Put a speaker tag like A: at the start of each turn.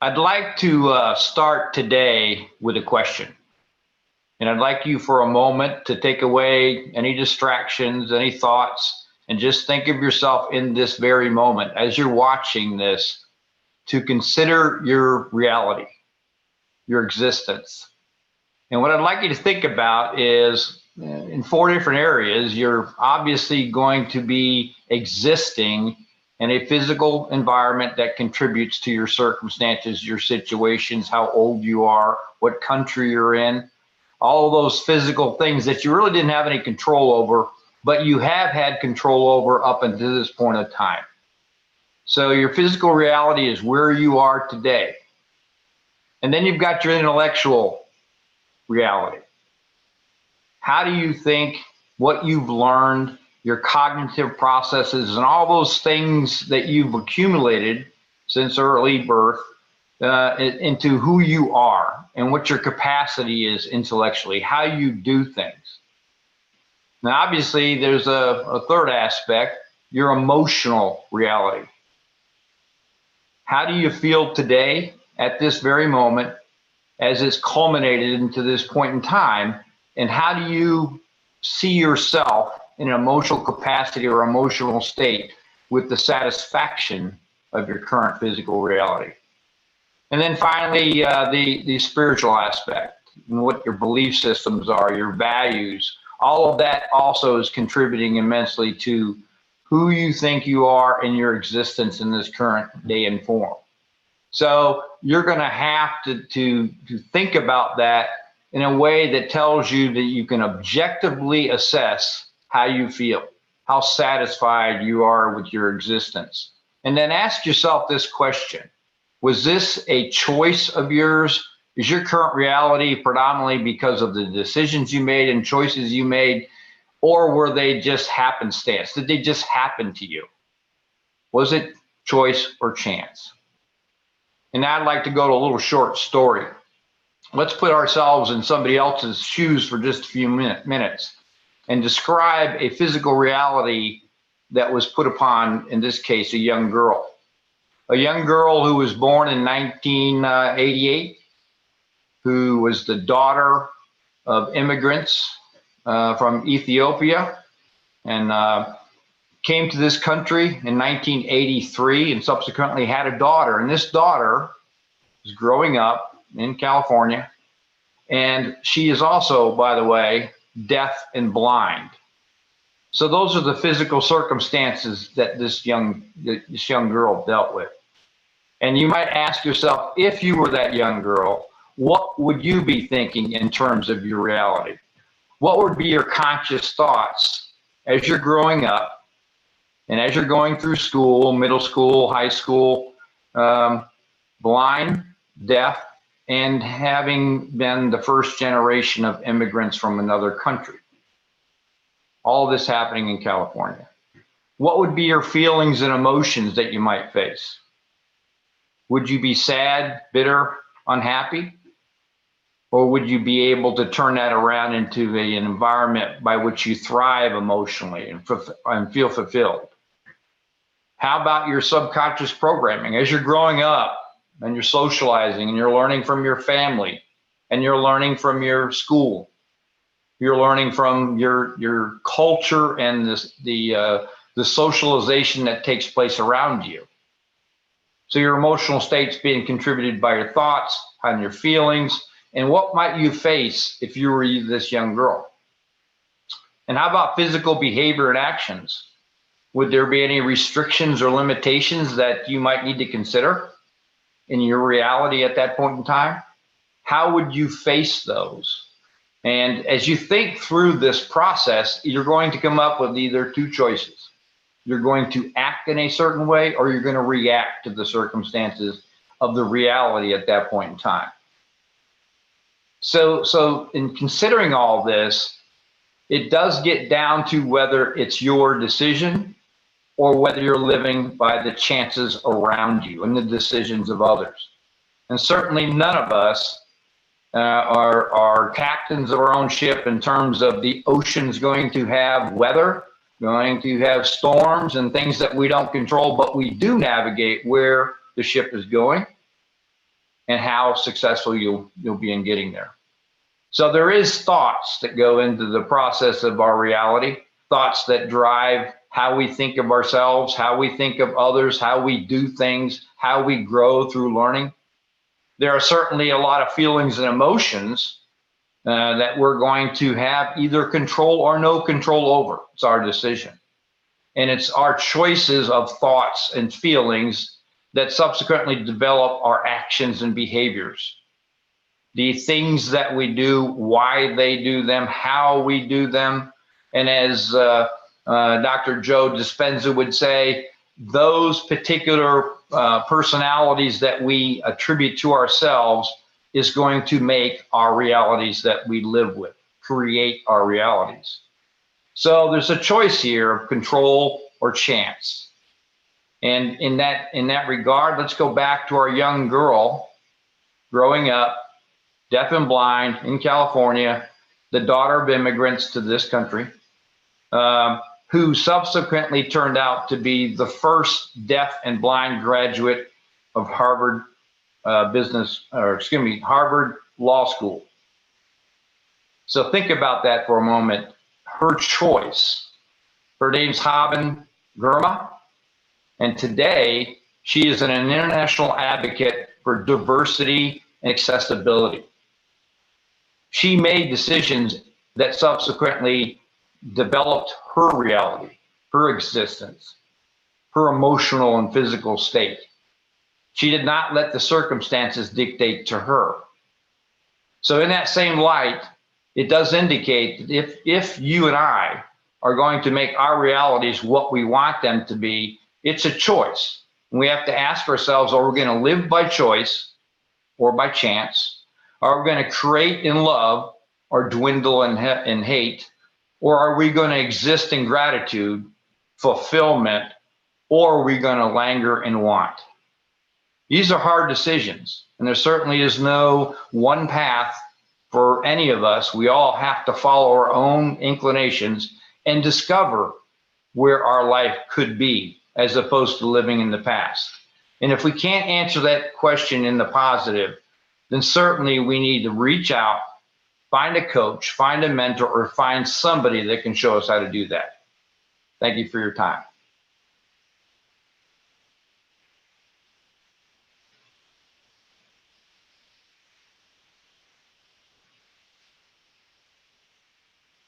A: I'd like to start today with a question. And I'd like you for a moment to take away any distractions, any thoughts, and just think of yourself in this very moment as you're watching this to consider your reality, your existence. And what I'd like you to think about is in four different areas, you're obviously going to be existing in a physical environment that contributes to your circumstances, your situations, how old you are, what country you're in, all of those physical things that you really didn't have any control over, but you have had control over up until this point of time. So your physical reality is where you are today. And then you've got your intellectual reality. How do you think, what you've learned, your cognitive processes, and all those things that you've accumulated since early birth into who you are and what your capacity is intellectually, how you do things. Now, obviously, there's a third aspect, your emotional reality. How do you feel today at this very moment as it's culminated into this point in time? And how do you see yourself in an emotional capacity or emotional state with the satisfaction of your current physical reality? And then finally, the spiritual aspect, and what your belief systems are, your values, all of that also is contributing immensely to who you think you are in your existence in this current day and form. So you're going to have to think about that in a way that tells you that you can objectively assess how you feel, how satisfied you are with your existence. And then ask yourself this question: was this a choice of yours? Is your current reality predominantly because of the decisions you made and choices you made, or were they just happenstance? Did they just happen to you? Was it choice or chance? And now I'd like to go to a little short story. Let's put ourselves in somebody else's shoes for just a few minutes and describe a physical reality that was put upon, in this case, a young girl. A young girl who was born in 1988, who was the daughter of immigrants from Ethiopia, and came to this country in 1983 and subsequently had a daughter. And this daughter is growing up in California, and she is also, by the way, deaf and blind. So those are the physical circumstances that this young girl dealt with. And you might ask yourself, if you were that young girl, what would you be thinking in terms of your reality? What would be your conscious thoughts as you're growing up and as you're going through school, middle school, high school, blind, deaf, and having been the first generation of immigrants from another country? All this happening in California. What would be your feelings and emotions that you might face? Would you be sad, bitter, unhappy? Or would you be able to turn that around into an environment by which you thrive emotionally and feel fulfilled? How about your subconscious programming? As you're growing up and you're socializing and you're learning from your family and you're learning from your school, you're learning from your culture and the socialization that takes place around you. So your emotional state's being contributed by your thoughts and your feelings. And what might you face if you were this young girl? And how about physical behavior and actions? Would there be any restrictions or limitations that you might need to consider in your reality at that point in time? How would you face those? And as you think through this process, you're going to come up with either two choices. You're going to act in a certain way, or you're going to react to the circumstances of the reality at that point in time. So in considering all this, it does get down to whether it's your decision or whether you're living by the chances around you and the decisions of others. And certainly none of us are captains of our own ship in terms of the ocean's going to have weather, going to have storms and things that we don't control, but we do navigate where the ship is going. and how successful you'll be in getting there. So there is thoughts that go into the process of our reality, thoughts that drive how we think of ourselves, how we think of others, how we do things, how we grow through learning. There are certainly a lot of feelings and emotions that we're going to have either control or no control over. It's our decision. And it's our choices of thoughts and feelings that subsequently develop our actions and behaviors. The things that we do, why they do them, how we do them. And as Dr. Joe Dispenza would say, those particular personalities that we attribute to ourselves is going to make our realities that we live with, create our realities. So there's a choice here of control or chance. And in that regard, let's go back to our young girl growing up, deaf and blind in California, the daughter of immigrants to this country, who subsequently turned out to be the first deaf and blind graduate of Harvard Harvard Law School. So think about that for a moment. Her choice. Her name's Haben Girma, and today she is an international advocate for diversity and accessibility. She made decisions that subsequently developed her reality, her existence, her emotional and physical state. She did not let the circumstances dictate to her. So in that same light, it does indicate that if you and I are going to make our realities what we want them to be, it's a choice. And we have to ask ourselves, are we going to live by choice or by chance? Are we going to create in love or dwindle in hate? Or are we going to exist in gratitude, fulfillment, or are we going to languor in want? These are hard decisions, and there certainly is no one path for any of us. We all have to follow our own inclinations and discover where our life could be as opposed to living in the past. And if we can't answer that question in the positive, then certainly we need to reach out, find a coach, find a mentor, or find somebody that can show us how to do that. Thank you for your time.